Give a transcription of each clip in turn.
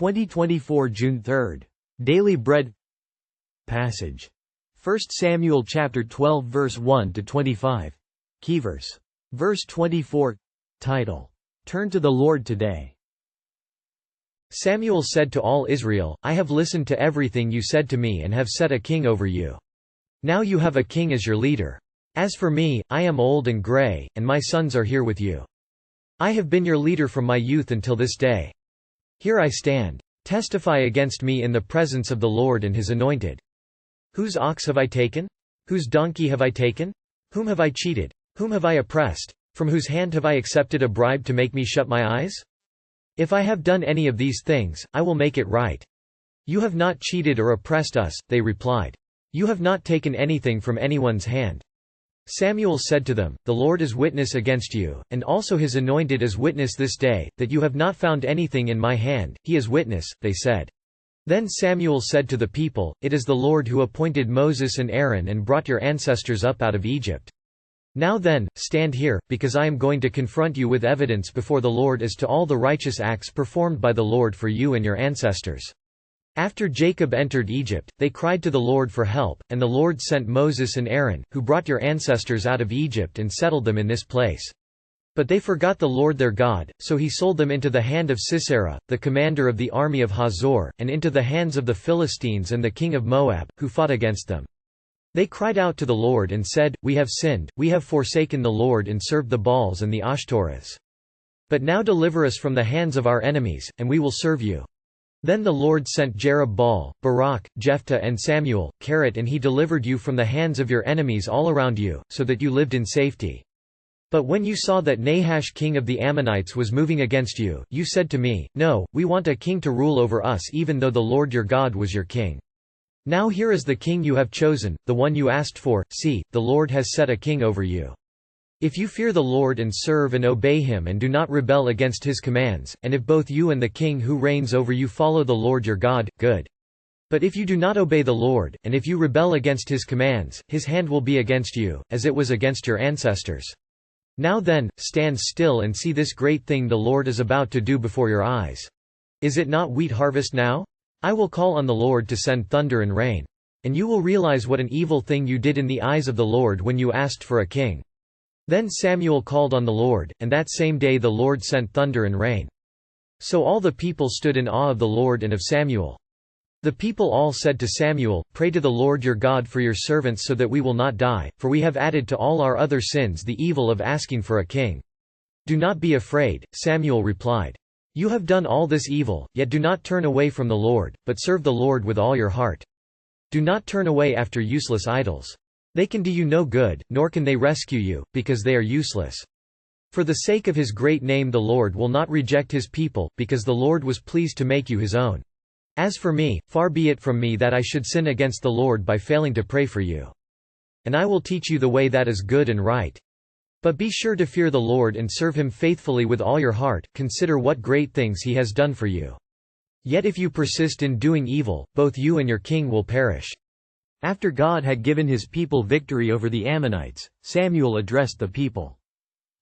2024 June 3rd. Daily Bread Passage. 1 Samuel chapter 12 verse 1 to 25. Keyverse. Verse 24. Title. Turn to the Lord today. Samuel said to all Israel, I have listened to everything you said to me and have set a king over you. Now you have a king as your leader. As for me, I am old and gray, and my sons are here with you. I have been your leader from my youth until this day. Here I stand. Testify against me in the presence of the Lord and his anointed. Whose ox have I taken? Whose donkey have I taken? Whom have I cheated? Whom have I oppressed? From whose hand have I accepted a bribe to make me shut my eyes? If I have done any of these things, I will make it right. You have not cheated or oppressed us, they replied. You have not taken anything from anyone's hand. Samuel said to them, The Lord is witness against you, and also his anointed is witness this day, that you have not found anything in my hand, he is witness, they said. Then Samuel said to the people, It is the Lord who appointed Moses and Aaron and brought your ancestors up out of Egypt. Now then, stand here, because I am going to confront you with evidence before the Lord as to all the righteous acts performed by the Lord for you and your ancestors. After Jacob entered Egypt, they cried to the Lord for help, and the Lord sent Moses and Aaron, who brought your ancestors out of Egypt and settled them in this place. But they forgot the Lord their God, so he sold them into the hand of Sisera, the commander of the army of Hazor, and into the hands of the Philistines and the king of Moab, who fought against them. They cried out to the Lord and said, We have sinned, we have forsaken the Lord and served the Baals and the Ashtoreths. But now deliver us from the hands of our enemies, and we will serve you. Then the Lord sent Jerub-Baal, Barak, Jephthah and Samuel, and he delivered you from the hands of your enemies all around you, so that you lived in safety. But when you saw that Nahash king of the Ammonites was moving against you, you said to me, No, we want a king to rule over us even though the Lord your God was your king. Now here is the king you have chosen, the one you asked for, see, the Lord has set a king over you. If you fear the Lord and serve and obey him and do not rebel against his commands, and if both you and the king who reigns over you follow the Lord your God, good. But if you do not obey the Lord, and if you rebel against his commands, his hand will be against you, as it was against your ancestors. Now then, stand still and see this great thing the Lord is about to do before your eyes. Is it not wheat harvest now? I will call on the Lord to send thunder and rain. And you will realize what an evil thing you did in the eyes of the Lord when you asked for a king. Then Samuel called on the Lord, and that same day the Lord sent thunder and rain. So all the people stood in awe of the Lord and of Samuel. The people all said to Samuel, Pray to the Lord your God for your servants so that we will not die, for we have added to all our other sins the evil of asking for a king. Do not be afraid, Samuel replied. You have done all this evil, yet do not turn away from the Lord, but serve the Lord with all your heart. Do not turn away after useless idols. They can do you no good, nor can they rescue you, because they are useless. For the sake of his great name the Lord will not reject his people, because the Lord was pleased to make you his own. As for me, far be it from me that I should sin against the Lord by failing to pray for you. And I will teach you the way that is good and right. But be sure to fear the Lord and serve him faithfully with all your heart, consider what great things he has done for you. Yet if you persist in doing evil, both you and your king will perish. After God had given his people victory over the Ammonites, Samuel addressed the people.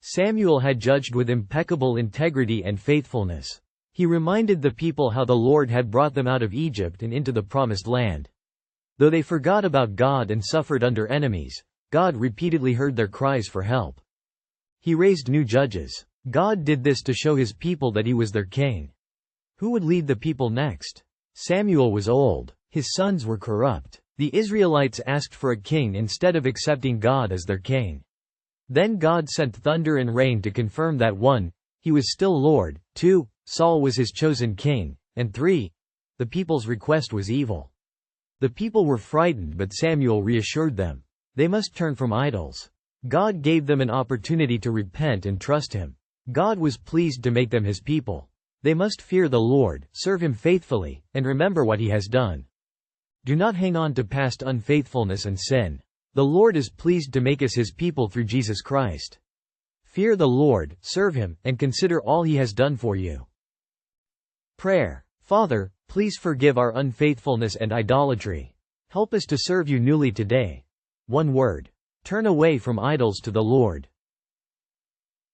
Samuel had judged with impeccable integrity and faithfulness. He reminded the people how the Lord had brought them out of Egypt and into the Promised Land. Though they forgot about God and suffered under enemies, God repeatedly heard their cries for help. He raised new judges. God did this to show his people that he was their king. Who would lead the people next? Samuel was old. His sons were corrupt. The Israelites asked for a king instead of accepting God as their king. Then God sent thunder and rain to confirm that 1. He was still Lord, 2. Saul was his chosen king, and 3. The people's request was evil. The people were frightened, but Samuel reassured them. They must turn from idols. God gave them an opportunity to repent and trust him. God was pleased to make them his people. They must fear the Lord, serve him faithfully, and remember what he has done. Do not hang on to past unfaithfulness and sin. The Lord is pleased to make us his people through Jesus Christ. Fear the Lord, serve him, and consider all he has done for you. Prayer. Father, please forgive our unfaithfulness and idolatry. Help us to serve you newly today. One word. Turn away from idols to the Lord.